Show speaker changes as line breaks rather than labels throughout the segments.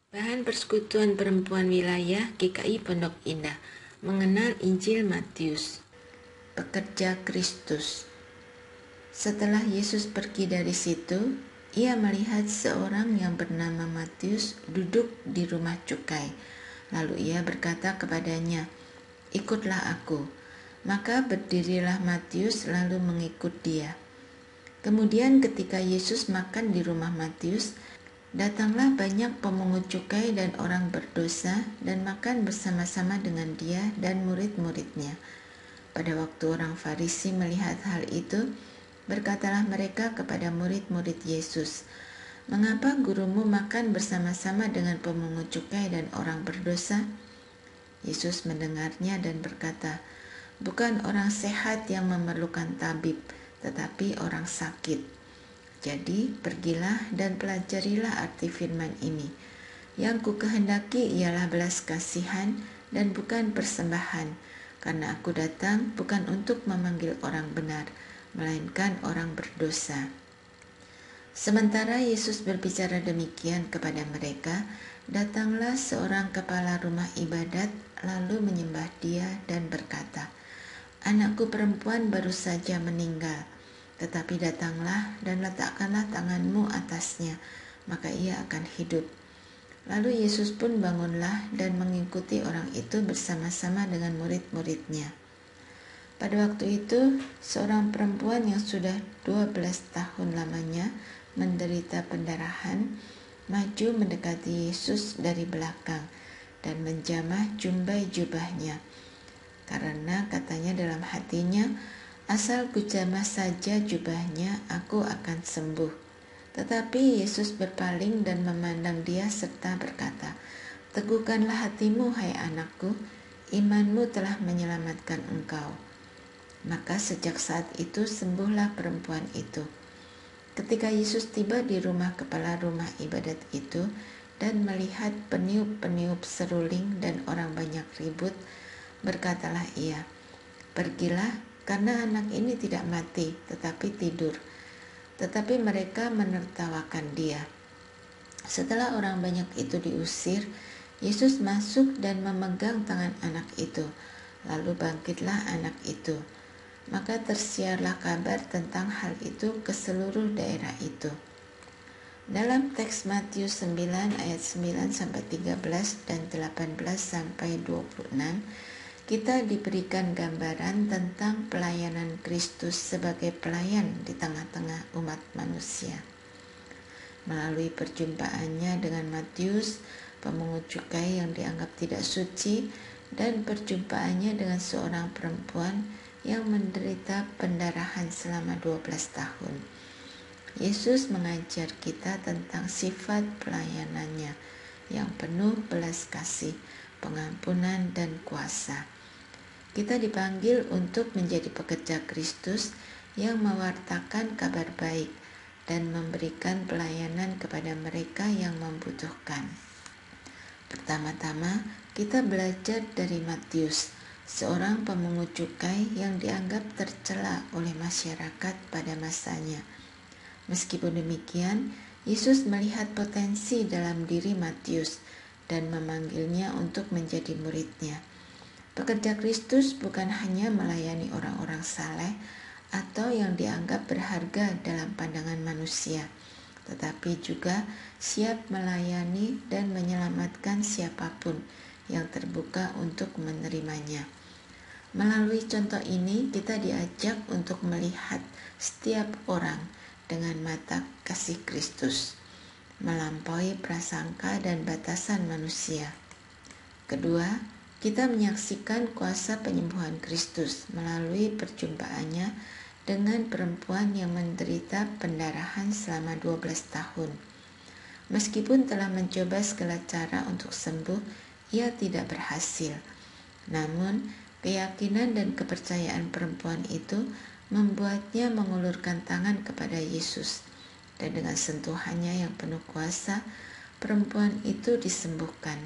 Bahan Persekutuan Perempuan Wilayah GKI Pondok Indah mengenal Injil Matius. Pekerja Kristus. Setelah Yesus pergi dari situ, ia melihat seorang yang bernama Matius duduk di rumah cukai. Lalu ia berkata kepadanya, "Ikutlah aku." Maka berdirilah Matius lalu mengikut dia. Kemudian ketika Yesus makan di rumah Matius, datanglah banyak pemungut cukai dan orang berdosa dan makan bersama-sama dengan dia dan murid-muridnya. Pada waktu orang Farisi melihat hal itu, berkatalah mereka kepada murid-murid Yesus, "Mengapa gurumu makan bersama-sama dengan pemungut cukai dan orang berdosa?" Yesus mendengarnya dan berkata, "Bukan orang sehat yang memerlukan tabib, tetapi orang sakit. Jadi pergilah dan pelajarilah arti firman ini. Yang ku kehendaki ialah belas kasihan dan bukan persembahan, karena aku datang bukan untuk memanggil orang benar, melainkan orang berdosa." Sementara Yesus berbicara demikian kepada mereka, datanglah seorang kepala rumah ibadat lalu menyembah dia dan berkata, "Anakku perempuan baru saja meninggal, tetapi datanglah dan letakkanlah tanganmu atasnya, maka ia akan hidup." Lalu Yesus pun bangunlah dan mengikuti orang itu bersama-sama dengan murid-muridnya. Pada waktu itu, seorang perempuan yang sudah 12 tahun lamanya menderita pendarahan, maju mendekati Yesus dari belakang dan menjamah jumbai jubahnya. Karena katanya dalam hatinya, "Asal kujamah saja jubahnya, aku akan sembuh." Tetapi Yesus berpaling dan memandang dia serta berkata, "Teguhkanlah hatimu, hai anakku, imanmu telah menyelamatkan engkau." Maka sejak saat itu sembuhlah perempuan itu. Ketika Yesus tiba di rumah kepala rumah ibadat itu dan melihat peniup-peniup seruling dan orang banyak ribut, berkatalah ia, "Pergilah, karena anak ini tidak mati, tetapi tidur." Tetapi mereka menertawakan dia. Setelah orang banyak itu diusir, Yesus masuk dan memegang tangan anak itu. Lalu bangkitlah anak itu. Maka tersiarlah kabar tentang hal itu ke seluruh daerah itu. Dalam teks Matius 9 ayat 9 sampai 13 dan 18 sampai 26, kita diberikan gambaran tentang pelayanan Kristus sebagai pelayan di tengah-tengah umat manusia. Melalui perjumpaannya dengan Matius, pemungut cukai yang dianggap tidak suci, dan perjumpaannya dengan seorang perempuan yang menderita pendarahan selama 12 tahun. Yesus mengajar kita tentang sifat pelayanannya yang penuh belas kasih, pengampunan, dan kuasa. Kita dipanggil untuk menjadi pekerja Kristus yang mewartakan kabar baik dan memberikan pelayanan kepada mereka yang membutuhkan. Pertama-tama, kita belajar dari Matius, seorang pemungut cukai yang dianggap tercela oleh masyarakat pada masanya. Meskipun demikian, Yesus melihat potensi dalam diri Matius dan memanggilnya untuk menjadi muridnya. Pekerja Kristus bukan hanya melayani orang-orang saleh atau yang dianggap berharga dalam pandangan manusia, tetapi juga siap melayani dan menyelamatkan siapapun yang terbuka untuk menerimanya. Melalui contoh ini, kita diajak untuk melihat setiap orang dengan mata kasih Kristus, melampaui prasangka dan batasan manusia. Kedua, kita menyaksikan kuasa penyembuhan Kristus melalui perjumpaannya dengan perempuan yang menderita pendarahan selama 12 tahun. Meskipun telah mencoba segala cara untuk sembuh, ia tidak berhasil. Namun, keyakinan dan kepercayaan perempuan itu membuatnya mengulurkan tangan kepada Yesus, dan dengan sentuhannya yang penuh kuasa, perempuan itu disembuhkan.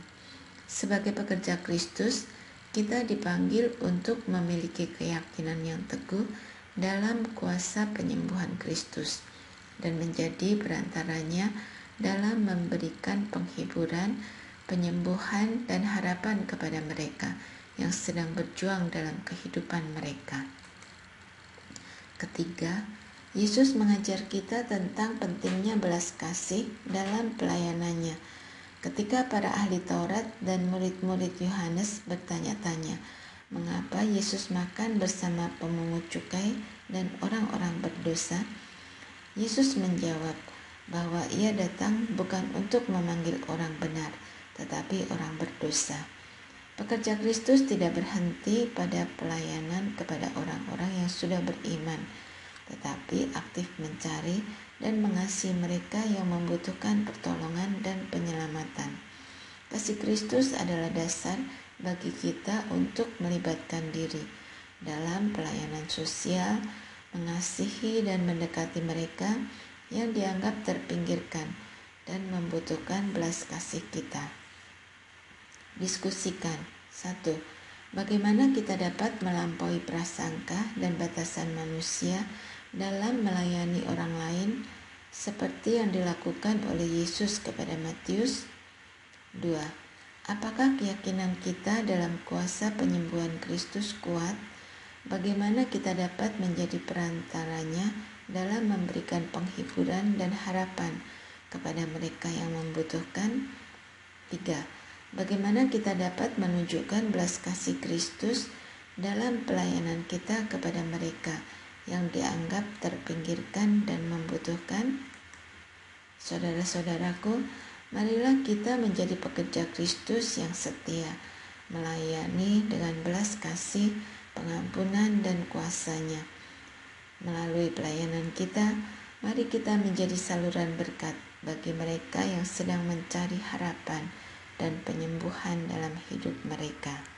Sebagai pekerja Kristus, kita dipanggil untuk memiliki keyakinan yang teguh dalam kuasa penyembuhan Kristus dan menjadi perantaranya dalam memberikan penghibur penghiburan, penyembuhan, dan harapan kepada mereka yang sedang berjuang dalam kehidupan mereka. Ketiga, Yesus mengajar kita tentang pentingnya belas kasih dalam pelayanannya. Ketika para ahli Taurat dan murid-murid Yohanes bertanya-tanya, mengapa Yesus makan bersama pemungut cukai dan orang-orang berdosa? Yesus menjawab bahwa ia datang bukan untuk memanggil orang benar, tetapi orang berdosa. Pekerja Kristus tidak berhenti pada pelayanan kepada orang-orang yang sudah beriman, tetapi aktif mencari dan mengasihi mereka yang membutuhkan pertolongan dan penyelamatan. Kasih Kristus adalah dasar bagi kita untuk melibatkan diri dalam pelayanan sosial, mengasihi dan mendekati mereka yang dianggap terpinggirkan dan membutuhkan belas kasih kita. Diskusikan. 1. Bagaimana kita dapat melampaui prasangka dan batasan manusia dalam melayani orang lain seperti yang dilakukan oleh Yesus kepada Matius? 2. Apakah keyakinan kita dalam kuasa penyembuhan Kristus kuat? Bagaimana kita dapat menjadi perantaranya dalam memberikan penghiburan dan harapan kepada mereka yang membutuhkan? 3. Bagaimana kita dapat menunjukkan belas kasih Kristus dalam pelayanan kita kepada mereka yang dianggap terpinggirkan dan membutuhkan? Saudara-saudaraku, marilah kita menjadi pekerja Kristus yang setia, melayani dengan belas kasih, pengampunan, dan kuasa-Nya. Melalui pelayanan kita, mari kita menjadi saluran berkat bagi mereka yang sedang mencari harapan dan penyembuhan dalam hidup mereka.